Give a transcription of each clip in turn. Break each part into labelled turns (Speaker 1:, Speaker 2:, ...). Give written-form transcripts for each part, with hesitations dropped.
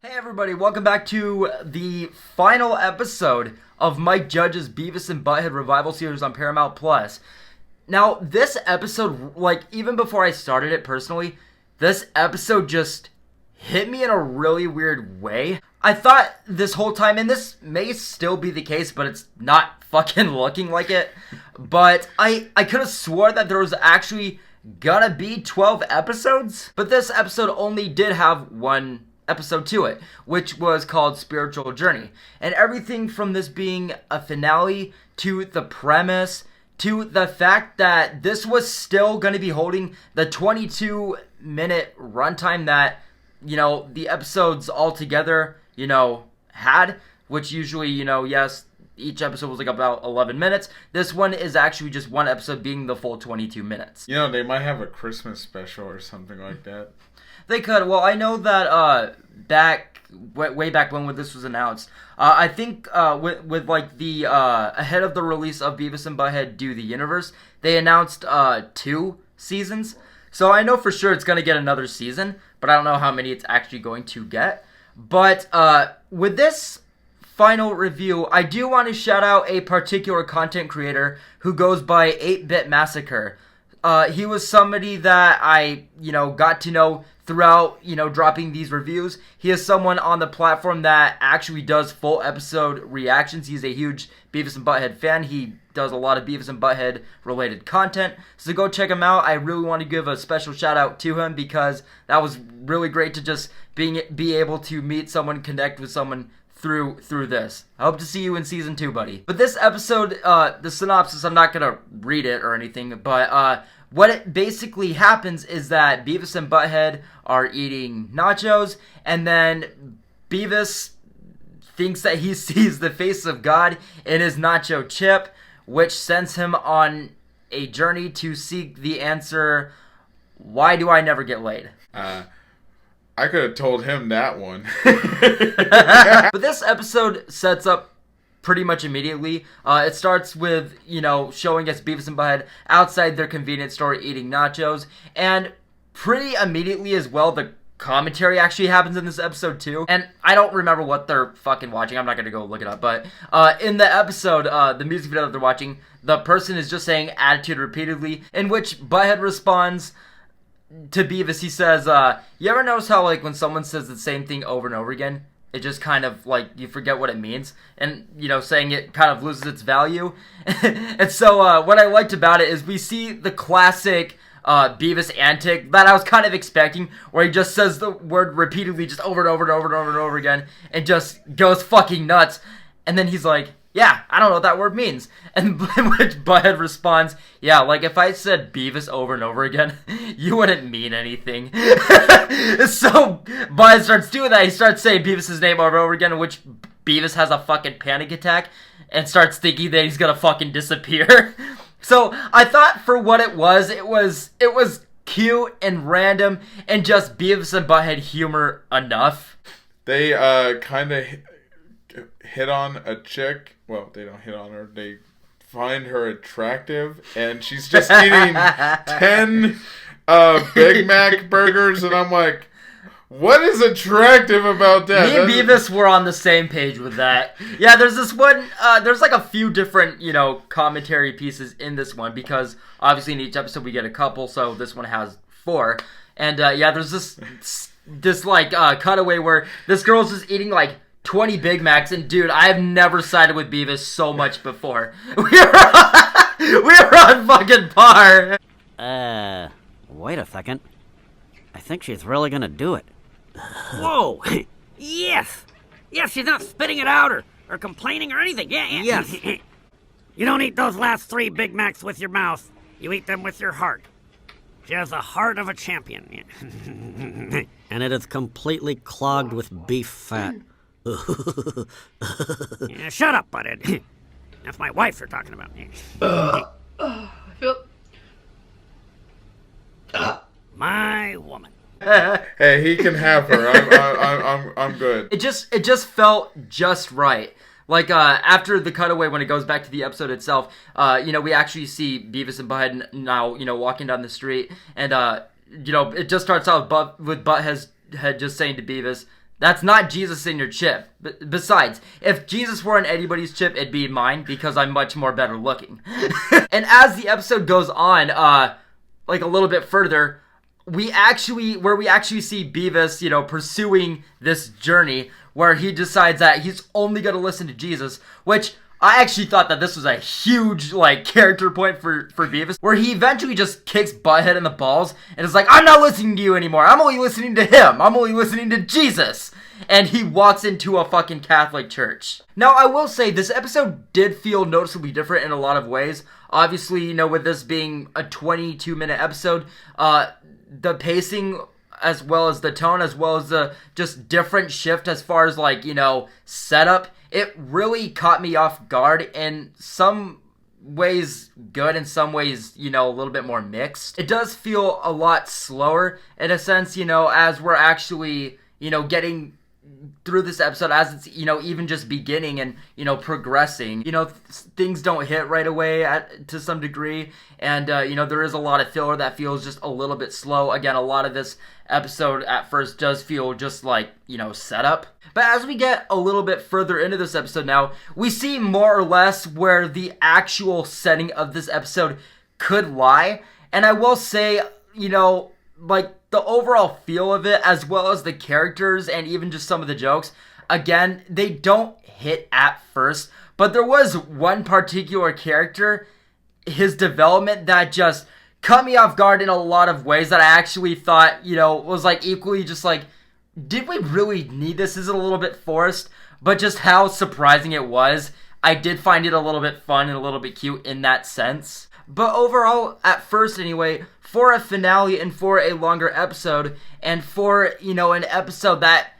Speaker 1: Hey everybody, welcome back to the final episode of Mike Judge's Beavis and Butthead Revival series on Paramount Plus. Now, this episode, even before I started it personally, this episode just hit me in a really weird way. I thought this whole time, and this may still be the case, but it's not fucking looking like it, but I could have swore that there was actually gonna be 12 episodes, but this episode only did have one episode to it, which was called Spiritual Journey. And everything from this being a finale to the premise to the fact that this was still going to be holding the 22-minute runtime that, the episodes altogether, had, which usually, yes, each episode was about 11 minutes. This one is actually just one episode being the full 22 minutes.
Speaker 2: They might have a Christmas special or something like that.
Speaker 1: They could. Well, I know that way back when this was announced, I think with the ahead of the release of Beavis and Butthead Do the Universe, they announced 2 seasons. So I know for sure it's going to get another season, but I don't know how many it's actually going to get. But with this final review, I do want to shout out a particular content creator who goes by 8-Bit Massacre. He was somebody that I, got to know throughout, dropping these reviews. He is someone on the platform that actually does full episode reactions. He's a huge Beavis and Butthead fan. He does a lot of Beavis and Butthead related content. So go check him out. I really want to give a special shout out to him because that was really great to just be able to meet someone, connect with someone through this. I hope to see you in season 2, buddy. But this episode, the synopsis, I'm not gonna read it or anything, but what it basically happens is that Beavis and Butthead are eating nachos, and then Beavis thinks that he sees the face of God in his nacho chip, which sends him on a journey to seek the answer, why do I never get laid?
Speaker 2: I could have told him that one.
Speaker 1: But this episode sets up pretty much immediately. It starts with, showing us Beavis and Butthead outside their convenience store eating nachos. And pretty immediately as well, the commentary actually happens in this episode too. And I don't remember what they're fucking watching. I'm not going to go look it up. But in the episode, the music video that they're watching, the person is just saying attitude repeatedly, in which Butthead responds to Beavis. He says, you ever notice how when someone says the same thing over and over again, it just kind of you forget what it means, and saying it kind of loses its value. And so what I liked about it is we see the classic Beavis antic that I was kind of expecting, where he just says the word repeatedly, just over and over and over and over and over again, and just goes fucking nuts. And then he's like, yeah, I don't know what that word means. And in which Butthead responds, yeah, if I said Beavis over and over again, you wouldn't mean anything. So Butthead starts doing that. He starts saying Beavis' name over and over again, in which Beavis has a fucking panic attack and starts thinking that he's gonna fucking disappear. So I thought for what it was cute and random and just Beavis and Butthead humor enough.
Speaker 2: They kind of hit on a chick. Well, they don't hit on her. They find her attractive, and she's just eating 10 Big Mac burgers, and I'm like, what is attractive about that?
Speaker 1: Me and Beavis were on the same page with that. Yeah, there's this one, there's a few different, commentary pieces in this one, because obviously in each episode we get a couple, so this one has 4. And there's this cutaway where this girl's just eating 20 Big Macs, and dude, I have never sided with Beavis so much before. We were on fucking par.
Speaker 3: Wait a second. I think she's really gonna do it. Whoa! Yes! Yes, she's not spitting it out or complaining or anything. Yeah. Yes. You don't eat those last 3 Big Macs with your mouth. You eat them with your heart. She has the heart of a champion. And it is completely clogged with beef fat. Yeah, shut up, butthead. That's my wife you're talking about.
Speaker 4: I feel...
Speaker 3: My woman.
Speaker 2: Hey, he can have her. I'm good.
Speaker 1: It just felt just right. After the cutaway, when it goes back to the episode itself, we actually see Beavis and Butthead now, walking down the street, and, it just starts out with Butthead just saying to Beavis, That's not Jesus in your chip. Besides, if Jesus were in anybody's chip, it'd be mine because I'm much more better looking. And as the episode goes on, like a little bit further, we actually see Beavis, pursuing this journey where he decides that he's only going to listen to Jesus, which I actually thought that this was a huge, character point for Beavis, where he eventually just kicks Butthead in the balls and is like, I'm not listening to you anymore. I'm only listening to him. I'm only listening to Jesus. And he walks into a fucking Catholic church. Now, I will say, this episode did feel noticeably different in a lot of ways. Obviously, with this being a 22-minute episode, the pacing, as well as the tone, as well as the just different shift as far as, setup, it really caught me off guard in some ways good, in some ways, a little bit more mixed. It does feel a lot slower, in a sense, as we're actually, getting through this episode, as it's, even just beginning and, progressing. Things don't hit right away to some degree, and, there is a lot of filler that feels just a little bit slow. Again, a lot of this episode at first does feel just like, setup. But as we get a little bit further into this episode now, we see more or less where the actual setting of this episode could lie. And I will say, the overall feel of it, as well as the characters and even just some of the jokes, again, they don't hit at first. But there was one particular character, his development, that just cut me off guard in a lot of ways that I actually thought, was equally just did we really need this? Is it a little bit forced? But just how surprising it was, I did find it a little bit fun and a little bit cute in that sense. But overall, at first anyway, for a finale and for a longer episode, and for, an episode that,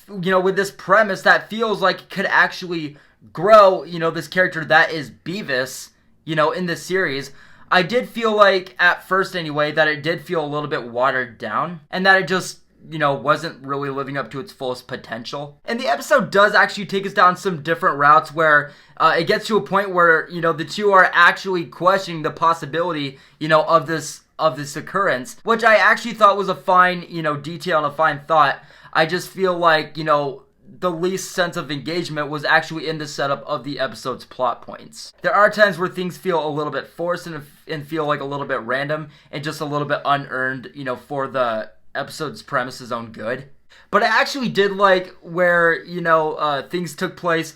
Speaker 1: with this premise that feels like it could actually grow, this character that is Beavis, in this series, I did feel like, at first anyway, that it did feel a little bit watered down, and that it just, wasn't really living up to its fullest potential. And the episode does actually take us down some different routes where it gets to a point where, the two are actually questioning the possibility, of this occurrence, which I actually thought was a fine, detail and a fine thought. I just feel like, the least sense of engagement was actually in the setup of the episode's plot points. There are times where things feel a little bit forced and feel like a little bit random and just a little bit unearned, for the episode's premise's own good. But I actually did like where, things took place,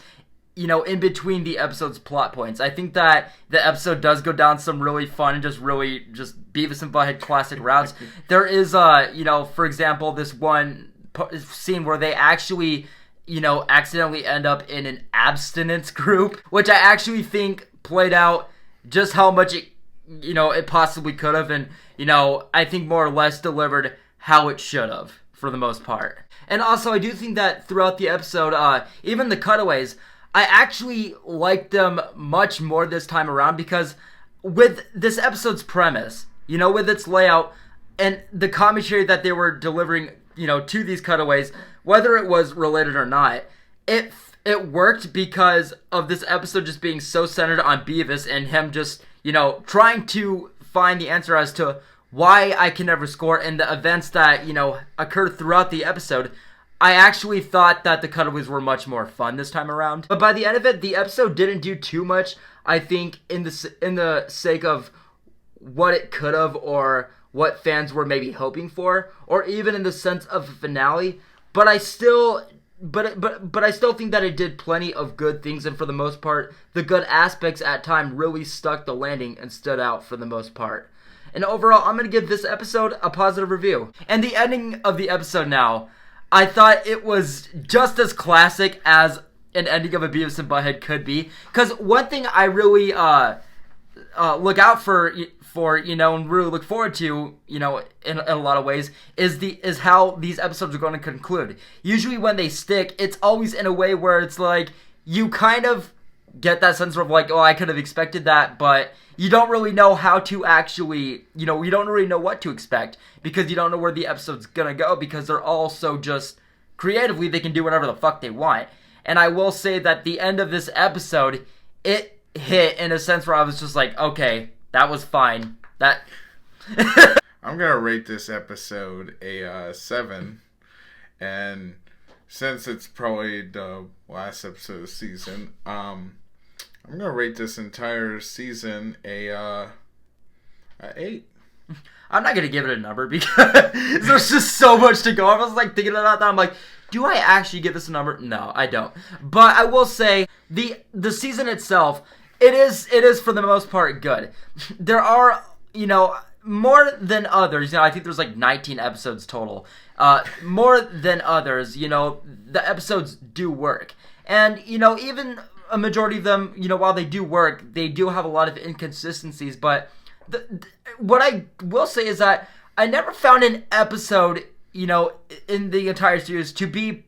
Speaker 1: in between the episode's plot points. I think that the episode does go down some really fun, just Beavis and Butthead classic routes. There is, for example, this one scene where they actually, accidentally end up in an abstinence group, which I actually think played out just how much it possibly could have, and, I think more or less delivered how it should have, for the most part. And also, I do think that throughout the episode, even the cutaways, I actually liked them much more this time around, because with this episode's premise, with its layout, and the commentary that they were delivering, to these cutaways, whether it was related or not, it worked because of this episode just being so centered on Beavis and him just, trying to find the answer as to why I can never score, and the events that, occurred throughout the episode. I actually thought that the cutaways were much more fun this time around. But by the end of it, the episode didn't do too much, I think, in the sake of what it could have, or what fans were maybe hoping for, or even in the sense of a finale. But I still think that it did plenty of good things, and for the most part, the good aspects at time really stuck the landing and stood out for the most part. And overall, I'm going to give this episode a positive review. And the ending of the episode now, I thought it was just as classic as an ending of a Beavis and Butthead could be. Because one thing I really look out for, and really look forward to, in a lot of ways, is how these episodes are going to conclude. Usually when they stick, it's always in a way where it's like, you kind of get that sense of like, oh, I could have expected that, but you don't really know how to actually, you don't really know what to expect, because you don't know where the episode's gonna go, because they're all so just, creatively, they can do whatever the fuck they want. And I will say that the end of this episode, it hit in a sense where I was just like, okay, that was fine. I'm
Speaker 2: gonna rate this episode a 7, and since it's probably the last episode of the season, I'm gonna rate this entire season a 8.
Speaker 1: I'm not gonna give it a number because there's just so much to go. I was like thinking about that. I'm like, do I actually give this a number? No, I don't. But I will say the season itself, it is for the most part good. There are, more than others. I think there's like 19 episodes total. More than others, the episodes do work. And, even a majority of them, while they do work, they do have a lot of inconsistencies. But what I will say is that I never found an episode, in the entire series to be,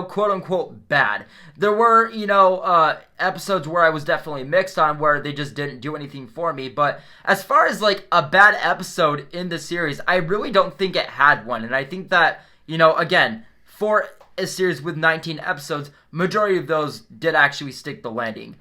Speaker 1: quote unquote bad. There were, episodes where I was definitely mixed on where they just didn't do anything for me. But as far as like a bad episode in the series, I really don't think it had one. And I think that, again, for a series with 19 episodes, majority of those did actually stick the landing.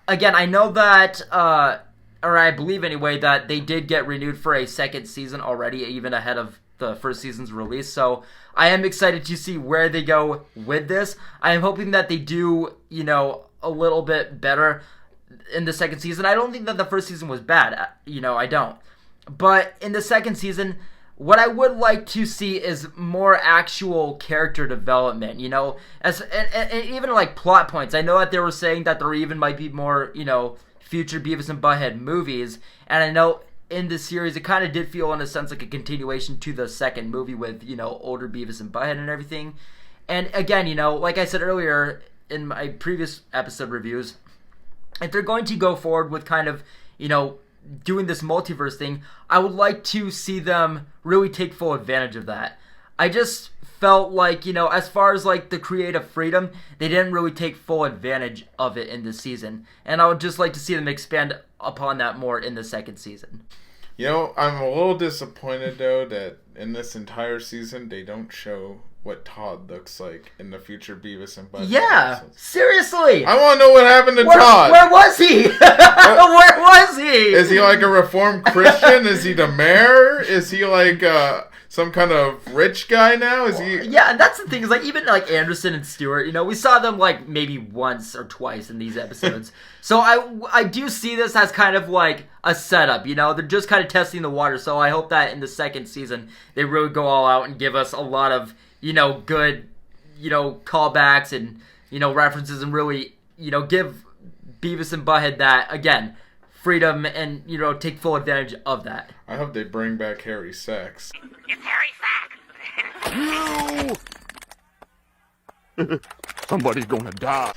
Speaker 1: Again, I know that, or I believe anyway, that they did get renewed for a second season already, even ahead of the first season's release. So I am excited to see where they go with this. I am hoping that they do, a little bit better in the second season. I don't think that the first season was bad. I don't. But in the second season, what I would like to see is more actual character development, and even like plot points. I know that they were saying that there even might be more, future Beavis and Butthead movies, and I know in this series it kind of did feel in a sense like a continuation to the second movie with, older Beavis and Butthead and everything. And again, like I said earlier in my previous episode reviews, if they're going to go forward with kind of, doing this multiverse thing, I would like to see them really take full advantage of that. I just felt like, as far as like the creative freedom, they didn't really take full advantage of it in this season. And I would just like to see them expand upon that more in the second season.
Speaker 2: I'm a little disappointed though that in this entire season they don't show what Todd looks like in the future Beavis and Butthead.
Speaker 1: Yeah,
Speaker 2: episodes.
Speaker 1: Seriously.
Speaker 2: I want to know what happened to Todd.
Speaker 1: Where was he? Where was he?
Speaker 2: Is he like a Reformed Christian? Is he the mayor? Is he like some kind of rich guy now? Is he?
Speaker 1: Yeah, and that's the thing is like even like Anderson and Stewart, we saw them like maybe once or twice in these episodes. So I do see this as kind of like a setup, they're just kind of testing the water. So I hope that in the second season they really go all out and give us a lot of good, callbacks and, references and really, give Beavis and Butthead that, again, freedom and, take full advantage of that.
Speaker 2: I hope they bring back Harry Sex.
Speaker 3: It's Harry Sack!
Speaker 5: No! Somebody's gonna die.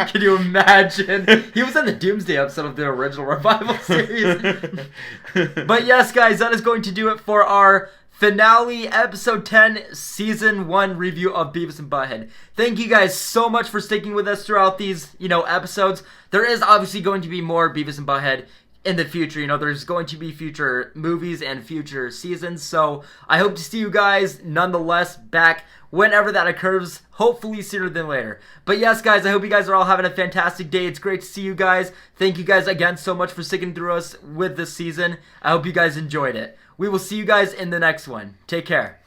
Speaker 1: Can you imagine? He was in the Doomsday episode of the original Revival series. But yes, guys, that is going to do it for our finale, episode 10, season 1 review of Beavis and Butthead. Thank you guys so much for sticking with us throughout these, episodes. There is obviously going to be more Beavis and Butthead in the future. There's going to be future movies and future seasons. So I hope to see you guys nonetheless back whenever that occurs, hopefully sooner than later. But yes, guys, I hope you guys are all having a fantastic day. It's great to see you guys. Thank you guys again so much for sticking through us with this season. I hope you guys enjoyed it. We will see you guys in the next one. Take care.